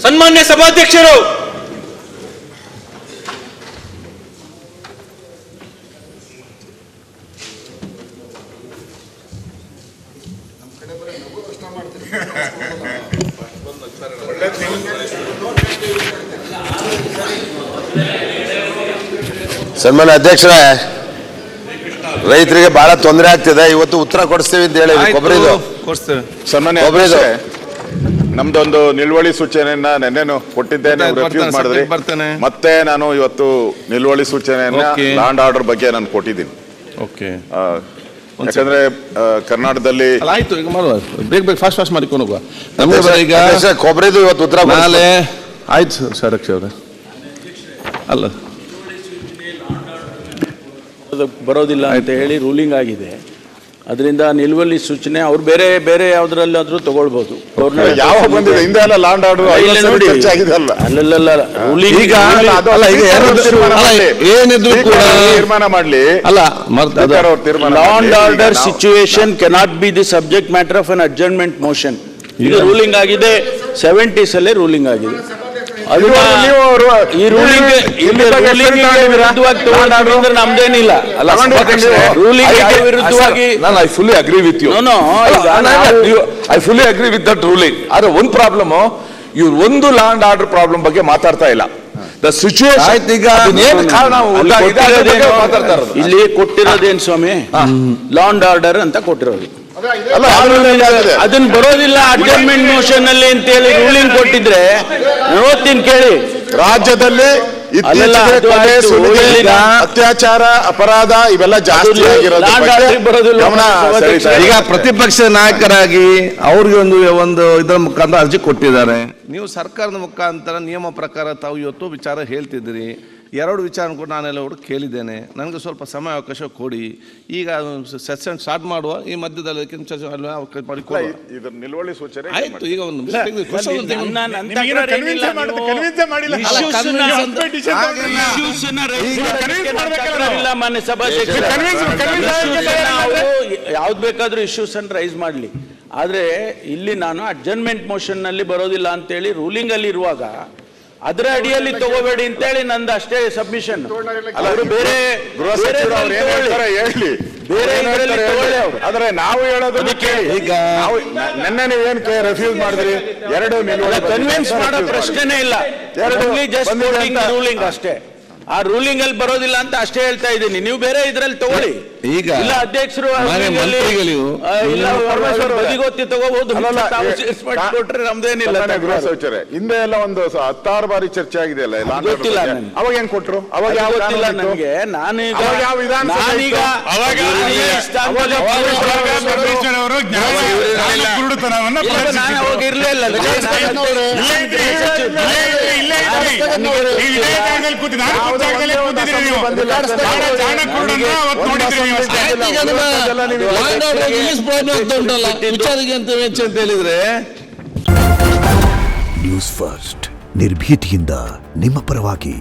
ಸನ್ಮಾನ್ಯ ಸಭಾಧ್ಯಕ್ಷರು, ಸನ್ಮಾನ್ಯ ಅಧ್ಯಕ್ಷರೇ, ರೈತರಿಗೆ ಬಹಳ ತೊಂದರೆ ಆಗ್ತಿದೆ. ಇವತ್ತು ಉತ್ತರ ಕೊಡಿಸ್ತೀವಿ ಅಂತ ಹೇಳಿ ಕೊಬ್ಬರಿದು ಸನ್ಮಾನ್ಯ ಅಧ್ಯಕ್ಷರೇ, ನಮ್ದೊಂದು ನಿಲುವಳಿ ಸೂಚನೆಯನ್ನ ನೆನ್ನೆನು ಕೊಟ್ಟಿದ್ದೇನೆ, ರಿಫ್ಯೂಸ್ ಮಾಡಿದ್ರಿ. ಮತ್ತೆ ನಾನು ಇವತ್ತು ನಿಲುವಳಿ ಸೂಚನೆಯನ್ನ ಲ್ಯಾಂಡ್ ಆರ್ಡರ್ ಬಗ್ಗೆ ನಾನು ಕೊಟ್ಟಿದ್ದೀನಿ. ಯಾಕಂದ್ರೆ ಕರ್ನಾಟಕದಲ್ಲಿ ಆಯ್ತು, ಈಗ ಮಾಡುವ ಬೇಗ ಫಾಸ್ಟ್ ಮಾಡಿಕೊಂಡು ಹೋಗುವ. ನಮಗೆ ಈಗ ಕೊಬ್ಬರಿದು ಇವತ್ತು ಉತ್ತರ ನಾಳೆ ಆಯ್ತು ಸರಕ್ಷ ಅವರೇ. ಅಲ್ಲ ಬರೋದಿಲ್ಲ ಅಂತ ಹೇಳಿ ರೂಲಿಂಗ್ ಆಗಿದೆ. ಅದರಿಂದ ನಿಲುವಳಿ ಸೂಚನೆ ಅವ್ರು ಬೇರೆ ಬೇರೆ ಯಾವ್ದ್ರಲ್ಲಾದ್ರೂ ತಗೊಳ್ಬಹುದು. ಯಾವ ಬಂದಿದೆ ಹಿಂದೆ ಎಲ್ಲ ಲ್ಯಾಂಡ್ ಆರ್ಡರ್ ತೀರ್ಮಾನ ಮಾಡಲಿ. Law and order situation cannot be the subject matter of an adjournment motion. ಇದು ರೂಲಿಂಗ್ ಆಗಿದೆ, 70s ಅಲ್ಲೇ ರೂಲಿಂಗ್ ಆಗಿದೆ. ಈ ರೂಲಿಂಗ್ ವಿರುದ್ಧವಾಗಿ ನಮ್ದೇನಿಲ್ಲ. ವಿರುದ್ಧವಾಗಿ I fully agree with you. I fully agree with that ruling. ಆದ್ರೆ ಒಂದು ಪ್ರಾಬ್ಲಮ್, ಇವ್ರು ಒಂದು ಲ್ಯಾಂಡ್ ಆರ್ಡರ್ ಪ್ರಾಬ್ಲಮ್ ಬಗ್ಗೆ ಮಾತಾಡ್ತಾ ಇಲ್ಲ. ದ ಸಿಚುವೇಶನ್ ಇಲ್ಲಿ ಕೊಟ್ಟಿರೋದೇನು ಸ್ವಾಮಿ, ಲ್ಯಾಂಡ್ ಆರ್ಡರ್ ಅಂತ ಕೊಟ್ಟಿರೋದು. ಅದನ್ನ ಬರೋದಿಲ್ಲ ಅಡ್ಜರ್ನ್ಮೆಂಟ್ ಮೋಷನ್ ಅಲ್ಲಿ ಅಂತ ಹೇಳಿ ರೂಲಿಂಗ್ ಕೊಟ್ಟಿದ್ರೆ ನೋಡ್ತೀನಿ ಕೇಳಿ. ರಾಜ್ಯದಲ್ಲಿ ಅತ್ಯಾಚಾರ, ಅಪರಾಧ ಇವೆಲ್ಲ ಜಾಸ್ತಿ ಈಗ ಪ್ರತಿಪಕ್ಷ ನಾಯಕರಾಗಿ ಅವ್ರಿಗೆ ಒಂದು ಇದರ ಮುಖಾಂತರ ಅರ್ಜಿ ಕೊಟ್ಟಿದ್ದಾರೆ. ನೀವು ಸರ್ಕಾರದ ಮುಖಾಂತರ ನಿಯಮ ಪ್ರಕಾರ ತಾವು ಇವತ್ತು ವಿಚಾರ ಹೇಳ್ತಿದ್ದೀರಿ. ಎರಡು ವಿಚಾರ ಕೂಡ ನಾನೆಲ್ಲ ಕೂಡ ಕೇಳಿದ್ದೇನೆ. ನನಗೆ ಸ್ವಲ್ಪ ಸಮಯ ಅವಕಾಶ ಕೊಡಿ. ಈಗ ಸೆಷನ್ ಸ್ಟಾರ್ಟ್ ಮಾಡುವ, ಈ ಮಧ್ಯದಲ್ಲಿ ಅವಕಾಶ ಮಾಡಿಕೊಳ್ಳುವ. ನಿಲುವಳಿ ಸೂಚನೆ ಆಯ್ತು. ಈಗ ಒಂದು ಯಾವ್ದು ಬೇಕಾದ್ರೂ ಇಶ್ಯೂಸ್ ಅನ್ನು ರೈಸ್ ಮಾಡಲಿ. ಆದ್ರೆ ಇಲ್ಲಿ ನಾನು ಅಡ್ಜರ್ನ್ಮೆಂಟ್ ಮೋಷನ್ ನಲ್ಲಿ ಬರೋದಿಲ್ಲ ಅಂತೇಳಿ ರೂಲಿಂಗ್ ಅಲ್ಲಿ ಇರುವಾಗ ಅದರ ಅಡಿಯಲ್ಲಿ ತಗೋಬೇಡಿ ಅಂತೇಳಿ ನಂದು ಅಷ್ಟೇ ಸಬ್ಮಿಷನ್. ಅವರು ಬೇರೆ ಗೃಹ ಸಚಿವರು ಹೇಳಿ, ಆದ್ರೆ ನಾವು ಹೇಳೋದು ಈಗ ನಿನ್ನೆ ನೀವೇನ್ ರಿಫ್ಯೂಸ್ ಮಾಡಿದ್ರಿ? ಎರಡು ಕನ್ವಿನ್ಸ್ ಮಾಡೋ ಪ್ರಶ್ನೆನೇ ಇಲ್ಲ, ರೂಲಿಂಗ್ ಅಷ್ಟೇ. ಆ ರೂಲಿಂಗ್ ಅಲ್ಲಿ ಬರೋದಿಲ್ಲ ಅಂತ ಅಷ್ಟೇ ಹೇಳ್ತಾ ಇದ್ದೀನಿ. ನೀವು ಬೇರೆ ಇದ್ರಲ್ಲಿ ತಗೊಳ್ಳಿ. ಈಗ ಇಲ್ಲ ಅಧ್ಯಕ್ಷರು ಬದಿಗೊತ್ತಿ ತಗೋಬಹುದು, ಕೊಟ್ರೆ ನಮ್ದೇನಿಲ್ಲ. ಗೃಹ ಸಚಿವರೇ, ಹಿಂದೆ ಎಲ್ಲ ಒಂದು 16 ಬಾರಿ ಚರ್ಚೆ ಆಗಿದೆ ಅಲ್ಲ, ಗೊತ್ತಿಲ್ಲ. ಅವಾಗ ಏನ್ ಕೊಟ್ರು? ಅವಾಗ ಗೊತ್ತಿಲ್ಲ ನನಗೆ. ನಾನೀಗ ಅವಾಗ ಇರ್ಲಿಲ್ಲ. ನ್ಯೂಸ್ ಫಸ್ಟ್, ನಿರ್ಭೀತಿಯಿಂದ ನಿಮ್ಮ ಪರವಾಗಿ.